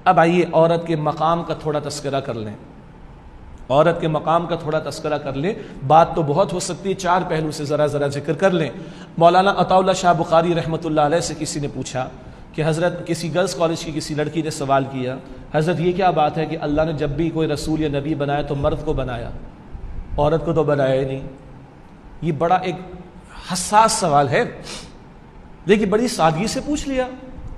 اب آئیے عورت کے مقام کا تھوڑا تذکرہ کر لیں، عورت کے مقام کا تھوڑا تذکرہ کر لیں. بات تو بہت ہو سکتی ہے، چار پہلو سے ذرا ذکر کر لیں. مولانا عطاء اللہ شاہ بخاری رحمۃ اللہ علیہ سے کسی نے پوچھا کہ حضرت، کسی گرلز کالج کی کسی لڑکی نے سوال کیا، حضرت یہ کیا بات ہے کہ اللہ نے جب بھی کوئی رسول یا نبی بنایا تو مرد کو بنایا، عورت کو تو بنایا ہی نہیں. یہ بڑا ایک حساس سوال ہے، لیکن بڑی سادگی سے پوچھ لیا.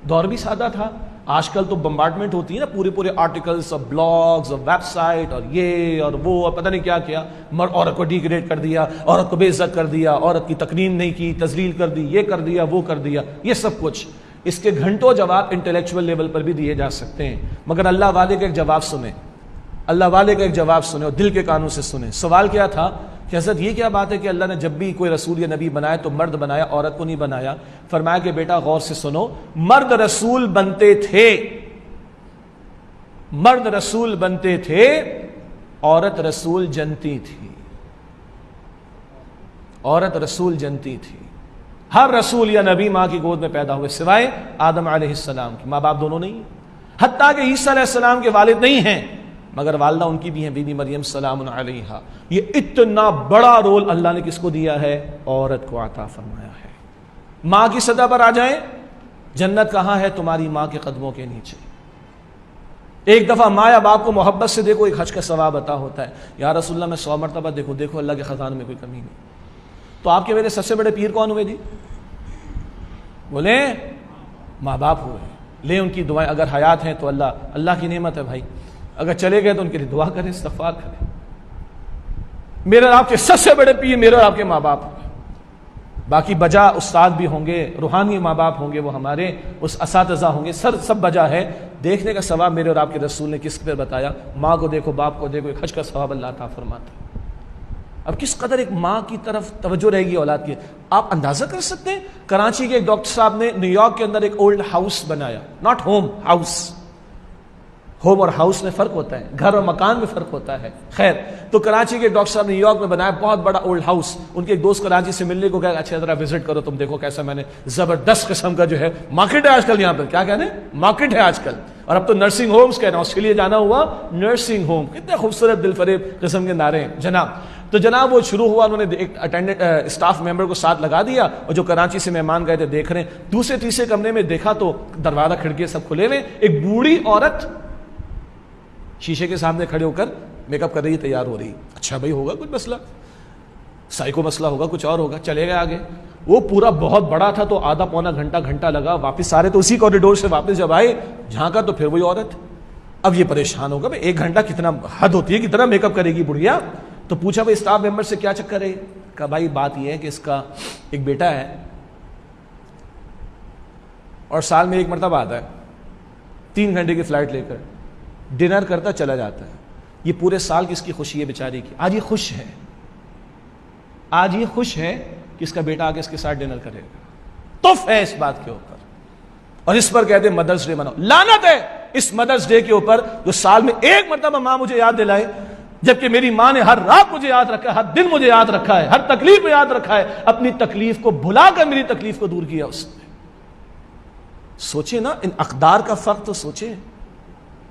دور بھی سادہ تھا. آج کل تو بمبارڈمنٹ ہوتی ہے نا، پورے آرٹیکلز اور بلاگز اور ویب سائٹ اور یہ اور وہ اور پتہ نہیں کیا کیا. عورت کو ڈیگریڈ کر دیا، عورت کو بے عزت کر دیا، عورت کی تکریم نہیں کی، تذلیل کر دی، یہ کر دیا، وہ کر دیا. یہ سب کچھ، اس کے گھنٹوں جواب انٹلیکچوئل لیول پر بھی دیے جا سکتے ہیں، مگر اللہ والے کا ایک جواب سنیں، اللہ والے کا ایک جواب سنیں اور دل کے کانوں سے سنیں. سوال کیا تھا کہ حضرت یہ کیا بات ہے کہ اللہ نے جب بھی کوئی رسول یا نبی بنایا تو مرد بنایا، عورت کو نہیں بنایا؟ فرمایا کہ بیٹا غور سے سنو، مرد رسول بنتے تھے، مرد رسول بنتے تھے، عورت رسول جنتی تھی، عورت رسول جنتی تھی. ہر رسول یا نبی ماں کی گود میں پیدا ہوئے سوائے آدم علیہ السلام کی. ماں باپ دونوں نہیں ہیں، حتیٰ کہ عیسیٰ علیہ السلام کے والد نہیں ہیں، مگر والدہ ان کی بھی ہیں، بی بی مریم سلام علیہا. یہ اتنا بڑا رول اللہ نے کس کو دیا ہے؟ عورت کو عطا فرمایا ہے. ماں کی سطح پر آ جائیں، جنت کہاں ہے؟ تمہاری ماں کے قدموں کے نیچے. ایک دفعہ ماں یا باپ کو محبت سے دیکھو، ایک حج کا ثواب عطا ہوتا ہے. یا رسول اللہ میں 100 مرتبہ دیکھو اللہ کے خزانے میں کوئی کمی نہیں. تو آپ کے میرے سب سے بڑے پیر کون ہوئے جی؟ بولے ماں باپ ہوئے. لیں ان کی دعائیں، اگر حیات ہیں تو اللہ کی نعمت ہے بھائی، اگر چلے گئے تو ان کے لیے دعا کریں، استغفار کریں. میرے اور آپ کے سب سے بڑے پیر میرے اور آپ کے ماں باپ ہوں گے. باقی بجا استاد بھی ہوں گے، روحانی ماں باپ ہوں گے، وہ ہمارے اس اساتذہ ہوں گے، سب بجا ہے. دیکھنے کا ثواب میرے اور آپ کے رسول نے کس پر بتایا؟ ماں کو دیکھو، باپ کو دیکھو، ایک حج کا ثواب اللہ عطا فرماتا ہے. اب کس قدر ایک ماں کی طرف توجہ رہے گی اولاد کی، آپ اندازہ کر سکتے ہیں. کراچی کے ایک ڈاکٹر صاحب نے نیو یارک کے اندر ایک اولڈ ہاؤس بنایا، ناٹ ہوم، ہاؤس. ہوم اور ہاؤس میں فرق ہوتا ہے، گھر اور مکان میں فرق ہوتا ہے. خیر، تو کراچی کے ڈاکٹر صاحب نے نیو یارک میں بنایا بہت بڑا اولڈ ہاؤس. ان کے ایک دوست کراچی سے ملنے کو گیا، اچھا ذرا وزٹ کرو، تم دیکھو کیسا میں نے زبردست قسم کا جو ہے مارکیٹ ہے آج کل یہاں پر. کیا کہنے، مارکیٹ ہے آج کل. اور اب تو نرسنگ ہومز کہنا، آسٹریلیا جانا ہوا نرسنگ ہوم. کتنے خوبصورت دل فریب قسم کے نعرے ہیں جناب. تو جناب وہ شروع ہوا، انہوں نے ایک اٹینڈنٹ اسٹاف ممبر کو ساتھ لگا دیا، اور جو کراچی سے مہمان گئے تھے دیکھ رہے ہیں. دوسرے تیسرے کمرے میں دیکھا تو دروازہ کھڑکیاں سب کھلے ہوئے، ایک بوڑھی عورت شیشے کے سامنے کھڑے ہو کر میک اپ کر رہی ہے، تیار ہو رہی. اچھا بھائی ہوگا کچھ مسئلہ، سائیکو مسئلہ ہوگا، کچھ اور ہوگا. چلے گئے آگے. وہ پورا بہت بڑا تھا تو آدھا پونا گھنٹہ لگا. واپس سارے تو اسی کوریڈور سے واپس جب آئے جھانکا تو پھر وہی عورت. اب یہ پریشان ہوگا، بھائی 1 گھنٹہ کتنا حد ہوتی ہے، کتنا میک اپ کرے گی بڑھیا. تو پوچھا بھائی اسٹاف ممبر سے کیا چکر ہے؟ کہا بھائی بات یہ ہے کہ اس کا ایک بیٹا ہے اور سال میں 1 مرتبہ آتا ہے، 3 گھنٹے کی فلائٹ لے کر ڈنر کرتا چلا جاتا ہے. یہ پورے سال کی اس کی خوشی ہے بیچاری کی. آج یہ خوش ہے، آج یہ خوش ہے کہ اس کا بیٹا آگے اس کے ساتھ ڈنر کرے گا. تف ہے اس بات کے اوپر. اور اس پر کہتے ہیں مدرس ڈے مناؤ. لعنت ہے اس مدرس ڈے کے اوپر جو سال میں 1 مرتبہ ماں مجھے یاد دلائے، جبکہ میری ماں نے ہر رات مجھے یاد رکھا ہے، ہر دن مجھے یاد رکھا ہے، ہر تکلیف میں یاد رکھا ہے. اپنی تکلیف کو بھلا کر میری تکلیف کو دور کیا اس نے. سوچے نا ان اقدار کا فرق تو سوچے.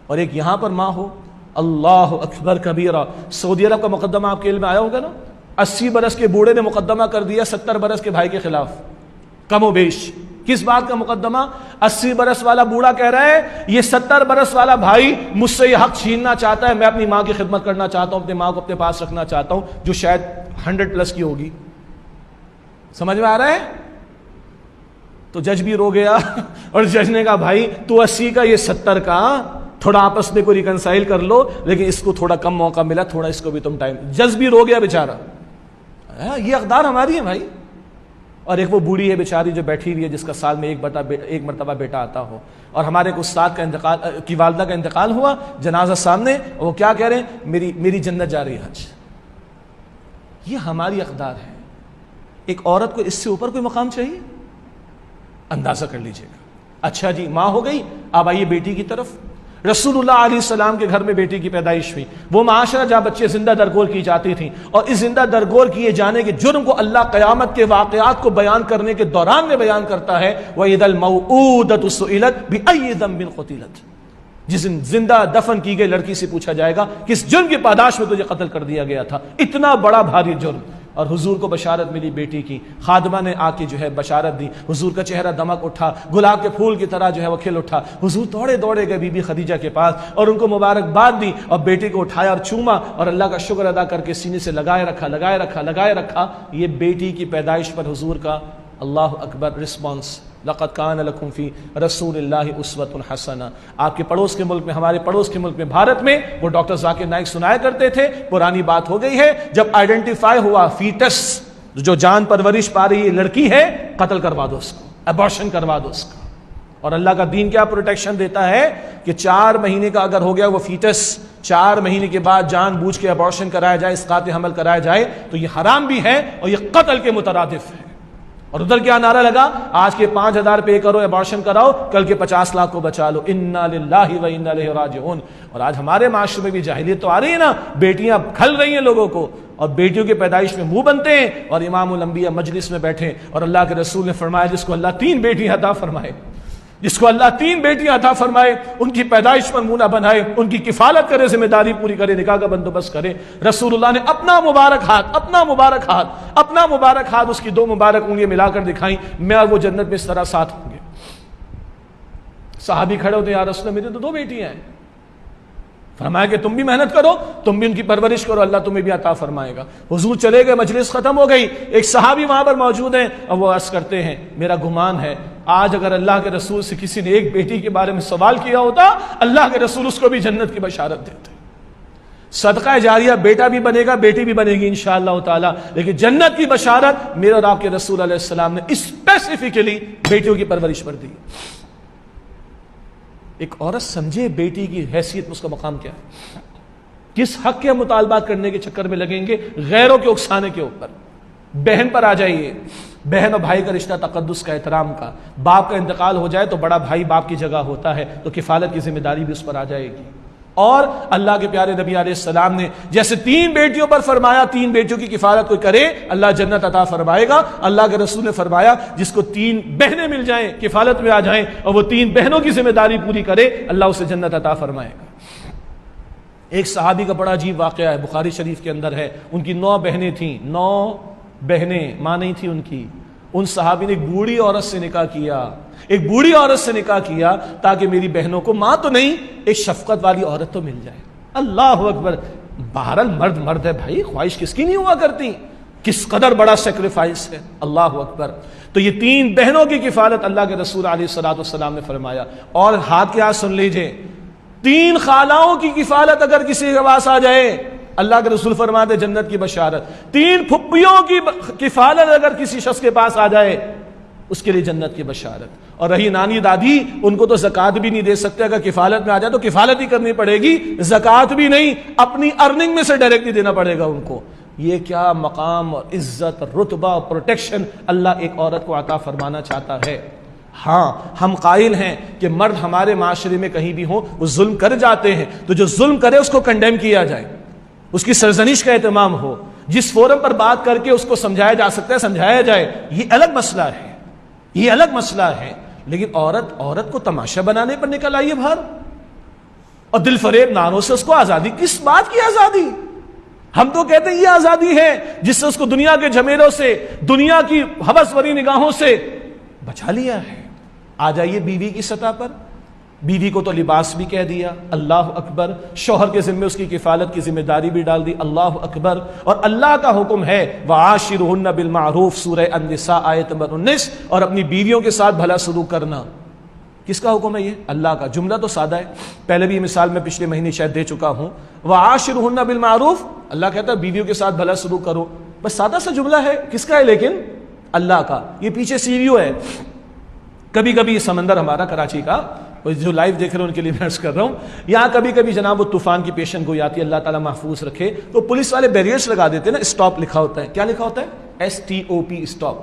اور ایک یہاں پر ماں ہو، اللہ اکبر کبیرہ. سعودی عرب کا مقدمہ آپ کے علم میں آیا ہوگا نا، 80 برس کے بوڑھے نے مقدمہ کر دیا 70 برس کے بھائی کے خلاف، کم و بیش. کس بات کا مقدمہ؟ 80 برس والا بوڑھا کہہ رہا ہے یہ 70 برس والا بھائی مجھ سے یہ حق چھیننا چاہتا ہے، میں اپنی ماں کی خدمت کرنا چاہتا ہوں، اپنی ماں کو اپنے پاس رکھنا چاہتا ہوں جو شاید 100+ کی ہوگی. سمجھ میں آ رہا ہے؟ تو جج بھی رو گیا اور جج نے کہا بھائی تو 80 کا، یہ 70 کا، تھوڑا آپس میں کوئی ریکنسائل کر لو، لیکن اس کو تھوڑا کم موقع ملا، تھوڑا اس کو بھی تم ٹائم. جج بھی رو گیا بیچارہ. یہ اقدار ہماری ہے بھائی. اور ایک وہ بوڑھی ہے بیچاری جو بیٹھی ہوئی ہے جس کا سال میں 1 مرتبہ بیٹا آتا ہو. اور ہمارے ایک استاد کا انتقال کی والدہ کا انتقال ہوا، جنازہ سامنے، وہ کیا کہہ رہے ہیں؟ میری جنت جا رہی ہے حج. یہ ہماری اقدار ہے. ایک عورت کو اس سے اوپر کوئی مقام چاہیے؟ اندازہ کر لیجئے گا. اچھا جی ماں ہو گئی، اب آئیے بیٹی کی طرف. رسول اللہ علیہ السلام کے گھر میں بیٹی کی پیدائش ہوئی. وہ معاشرہ جہاں بچے زندہ درگور کی جاتی تھیں، اور اس زندہ درگور کیے جانے کے جرم کو اللہ قیامت کے واقعات کو بیان کرنے کے دوران میں بیان کرتا ہے، وَإِذَا الْمَوْءُودَةُ سُئِلَتْ بِأَيِّ ذَنبٍ قُتِلَتْ. جس دن زندہ دفن کی گئی لڑکی سے پوچھا جائے گا کس جرم کی پاداش میں تجھے قتل کر دیا گیا تھا، اتنا بڑا بھاری جرم. اور حضور کو بشارت ملی بیٹی کی، خادمہ نے آ کے جو ہے بشارت دی، حضور کا چہرہ دمک اٹھا، گلاب کے پھول کی طرح جو ہے وہ کھل اٹھا. حضور دوڑے گئے بی بی خدیجہ کے پاس اور ان کو مبارکباد دی اور بیٹی کو اٹھایا اور چوما اور اللہ کا شکر ادا کر کے سینے سے لگائے رکھا. یہ بیٹی کی پیدائش پر حضور کا اللہ اکبر رسپانس، لقد کان لکم فی رسول اللہ اسوۃ حسنہ. آپ کے پڑوس کے ملک میں، ہمارے پڑوس کے ملک میں بھارت میں، وہ ڈاکٹر ذاکر نائک سنایا کرتے تھے، پرانی بات ہو گئی ہے، جب آئیڈینٹیفائی ہوا فیٹس جو جان پرورش پا رہی ہے لڑکی ہے، قتل کروا دو اس کو، ابارشن کروا دو اس کا. اور اللہ کا دین کیا پروٹیکشن دیتا ہے کہ 4 مہینے کا اگر ہو گیا وہ فیٹس، 4 مہینے کے بعد جان بوجھ کے ابارشن کرایا جائے، اسقاط حمل کرایا جائے تو یہ حرام بھی ہے اور یہ قتل کے مترادف ہے. اور ادھر کیا نعرہ لگا، آج کے 5,000 پے کرو، ابارشن کراؤ، کل کے 50 لاکھ کو بچا لو. انا للہ و انا الیہ راجعون. اور آج ہمارے معاشرے میں بھی جاہلیت تو آ رہی ہے نا، بیٹیاں کھل رہی ہیں لوگوں کو اور بیٹیوں کی پیدائش میں منہ بنتے ہیں. اور امام الانبیاء مجلس میں بیٹھے اور اللہ کے رسول نے فرمایا جس کو اللہ 3 بیٹی عطا فرمائے، جس کو اللہ 3 بیٹیاں عطا فرمائے، ان کی پیدائش پر منہ نہ بنائے، ان کی کفالت کرے، ذمہ داری پوری کرے، نکاح کا بندوبست کرے. رسول اللہ نے اپنا مبارک ہاتھ اس کی 2 مبارک انگلیاں ملا کر دکھائیں، میں اور وہ جنت میں اس طرح ساتھ ہوں گے. صحابی کھڑے ہوتے ہیں، یا رسول اللہ میری تو 2 بیٹیاں ہیں. فرمایا کہ تم بھی محنت کرو، تم بھی ان کی پرورش کرو، اللہ تمہیں بھی عطا فرمائے گا. حضور چلے گئے، مجلس ختم ہو گئی. ایک صحابی وہاں پر موجود ہیں اور وہ عرض کرتے ہیں میرا گمان ہے آج اگر اللہ کے رسول سے کسی نے ایک بیٹی کے بارے میں سوال کیا ہوتا، اللہ کے رسول اس کو بھی جنت کی بشارت دیتے. صدقہ جاریہ بیٹا بھی بنے گا، بیٹی بھی بنے گی انشاءاللہ تعالی، لیکن جنت کی بشارت میرے اور آپ کے رسول علیہ السلام نے اسپیسیفکلی بیٹیوں کی پرورش پر دی. ایک عورت سمجھے بیٹی کی حیثیت میں اس کا مقام کیا ہے. کس حق کے مطالبات کرنے کے چکر میں لگیں گے غیروں کے اکسانے کے اوپر. بہن پر آ جائیے، بہن اور بھائی کا رشتہ تقدس کا، احترام کا. باپ کا انتقال ہو جائے تو بڑا بھائی باپ کی جگہ ہوتا ہے، تو کفالت کی ذمہ داری بھی اس پر آ جائے گی. اور اللہ کے پیارے نبی علیہ السلام نے جیسے 3 بیٹیوں پر فرمایا 3 بیٹیوں کی کفالت کوئی کرے اللہ جنت عطا فرمائے گا، اللہ کے رسول نے فرمایا جس کو 3 بہنیں مل جائیں، کفالت میں آ جائیں اور وہ 3 بہنوں کی ذمہ داری پوری کرے، اللہ اسے جنت عطا فرمائے گا. ایک صحابی کا بڑا عجیب واقعہ ہے، بخاری شریف کے اندر ہے. ان کی 9 بہنیں تھیں، 9 بہنیں، ماں نہیں تھی ان کی. ان صحابی نے ایک بوڑھی عورت سے نکاح کیا، تاکہ میری بہنوں کو ماں تو نہیں ایک شفقت والی عورت تو مل جائے. اللہ اکبر. بہرحال مرد ہے بھائی، خواہش کس کی نہیں ہوا کرتی، کس قدر بڑا سیکریفائس ہے. اللہ اکبر. تو یہ 3 بہنوں کی کفالت اللہ کے رسول علیہ الصلوۃ والسلام نے فرمایا. اور ہاتھ کے ہاتھ سن لیجئے، 3 خالاؤں کی کفالت اگر کسی کے پاس آ جائے اللہ کے رسول فرماتے جنت کی بشارت. 3 پھپھیوں کی کفالت اگر کسی شخص کے پاس آ جائے اس کے لیے جنت کی بشارت. اور رہی نانی دادی، ان کو تو زکوٰۃ بھی نہیں دے سکتے، اگر کفالت میں آ جائے تو کفالت ہی کرنی پڑے گی، زکوٰۃ بھی نہیں، اپنی ارننگ میں سے ڈائریکٹلی دینا پڑے گا ان کو. یہ کیا مقام اور عزت، رتبہ اور پروٹیکشن اللہ ایک عورت کو عطا فرمانا چاہتا ہے. ہاں ہم قائل ہیں کہ مرد ہمارے معاشرے میں کہیں بھی ہوں وہ ظلم کر جاتے ہیں، تو جو ظلم کرے اس کو کنڈیم کیا جائے، اس کی سرزنش کا اہتمام ہو، جس فورم پر بات کر کے اس کو سمجھایا جا سکتا ہے سمجھایا جائے. یہ الگ مسئلہ ہے. لیکن عورت کو تماشا بنانے پر نکل آئی ہے باہر اور دل فریب نعروں سے اس کو آزادی. کس بات کی آزادی؟ ہم تو کہتے ہیں یہ آزادی ہے جس سے اس کو دنیا کے جھمیلوں سے، دنیا کی ہوس بھری نگاہوں سے بچا لیا ہے. آ جائیے بیوی کی سطح پر، بیوی کو تو لباس بھی کہہ دیا، اللہ اکبر. شوہر کے ذمے اس کی کفالت کی ذمہ داری بھی ڈال دی، اللہ اکبر. اور اللہ کا حکم ہے وعاشرہن بالمعروف، سورہ النساء آیت نمبر 19. اور اپنی بیویوں کے ساتھ بھلا سلوک کرنا. کس کا حکم ہے یہ؟ اللہ کا. جملہ تو سادہ ہے، پہلے بھی یہ مثال میں پچھلے مہینے شاید دے چکا ہوں. وعاشرہن بالمعروف، اللہ کہتا ہے بیویوں کے ساتھ بھلا سلوک کرو. بس سادہ سا جملہ ہے، کس کا ہے لیکن؟ اللہ کا. یہ پیچھے سیریو ہے. کبھی کبھی یہ سمندر ہمارا کراچی کا، جو لائیو دیکھ رہے ہیں ان کے لیے میں عرض کر رہا ہوں، یہاں کبھی کبھی جناب وہ طوفان کی پیشن گوئی آتی ہے، اللہ تعالیٰ محفوظ رکھے، تو پولیس والے بیریئرز لگا دیتے ہیں نا، اسٹاپ لکھا ہوتا ہے. کیا لکھا ہوتا ہے؟ STOP، stop.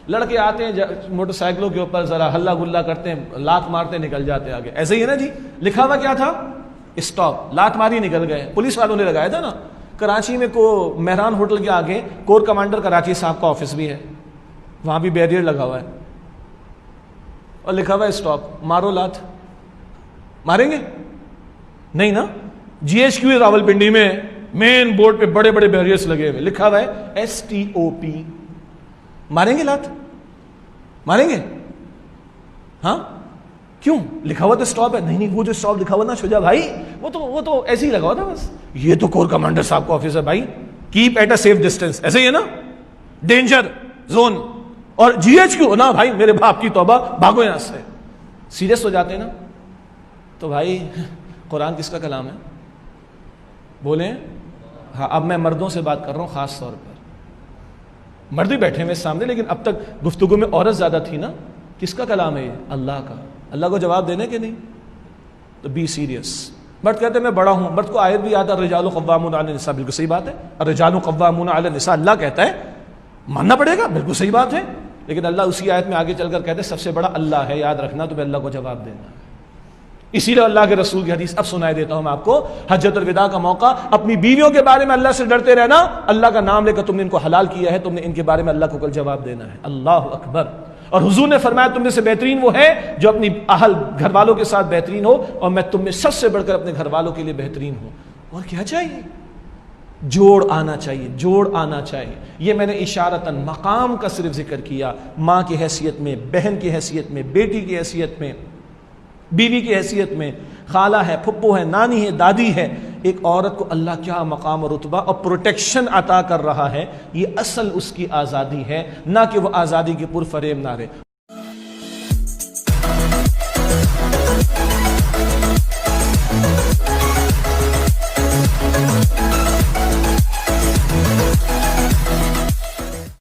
لڑکے آتے ہیں موٹر سائیکلوں کے اوپر، ذرا ہلا گلا کرتے ہیں، لات مارتے نکل جاتے ہیں آگے. ایسے ہی ہے نا جی، لکھا ہوا کیا تھا؟ اسٹاپ. لات ماری نکل گئے. پولیس والوں نے لگایا تھا نا. کراچی میں مہران ہوٹل کے آگے کور کمانڈر کراچی صاحب کا آفس بھی ہے، وہاں بھی بیریئر لگا ہوا ہے اور لکھا ہوا ہے اسٹاپ. مارو لات. ماریں گے؟ نہیں نا. GHQ راولپنڈی میں مین بورڈ پہ بڑے بڑے بیریئرز لگے ہوئے, لکھا ہوا ہے STOP. ماریں گے لات؟ ماریں گے؟ ہاں کیوں؟ لکھا ہوا تو اسٹاپ ہے. نہیں وہ جو اسٹاپ لکھا ہوا نا شجاع بھائی, وہ تو ایسے ہی لگا ہوا تھا بس. یہ تو کور کمانڈر صاحب کا آفس ہے بھائی, keep at a safe distance, ایسے ہی ہے نا, ڈینجر زون. اور GHQ نا بھائی میرے باپ کی توبہ, بھاگو یہاں سے. سیریس ہو جاتے ہیں نا. تو بھائی قرآن کس کا کلام ہے؟ بولیں. ہاں اب میں مردوں سے بات کر رہا ہوں خاص طور پر. مرد ہی بیٹھے ہوئے سامنے, لیکن اب تک گفتگو میں عورت زیادہ تھی نا. کس کا کلام ہے یہ؟ اللہ کا. اللہ کو جواب دینے کے نہیں. تو بی سیریس. مرد کہتے ہیں میں بڑا ہوں, مرد کو آیت بھی یاد ہے الرجال قوامون علی النساء, بالکل صحیح بات ہے. الرجال قوامون علی النساء اللہ کہتا ہے, ماننا پڑے گا, بالکل صحیح بات ہے. لیکن اللہ اسی آیت میں آگے چل کر کہتے ہیں سب سے بڑا اللہ ہے, یاد رکھنا تمہیں اللہ کو جواب دینا ہے. اسی لیے اللہ کے رسول کی حدیث اب سنائی دیتا ہوں میں آپ کو. حجۃ الوداع کا موقع, اپنی بیویوں کے بارے میں اللہ سے ڈرتے رہنا. اللہ کا نام لے کر تم نے ان کو حلال کیا ہے, تم نے ان کے بارے میں اللہ کو کل جواب دینا ہے. اللہ اکبر. اور حضور نے فرمایا تم میں سے بہترین وہ ہے جو اپنی اہل گھر والوں کے ساتھ بہترین ہو, اور میں تم میں سب سے بڑھ کر اپنے گھر والوں کے لیے بہترین ہوں. اور کیا چاہیے؟ جوڑ آنا چاہیے, جوڑ آنا چاہیے. یہ میں نے اشارتاً مقام کا صرف ذکر کیا, ماں کی حیثیت میں, بہن کی حیثیت میں, بیٹی کی حیثیت میں, بیوی کی حیثیت میں, خالہ ہے, پھپھو ہے, نانی ہے, دادی ہے. ایک عورت کو اللہ کیا مقام اور رتبہ اور پروٹیکشن عطا کر رہا ہے. یہ اصل اس کی آزادی ہے, نہ کہ وہ آزادی کے پرفریب نعرے.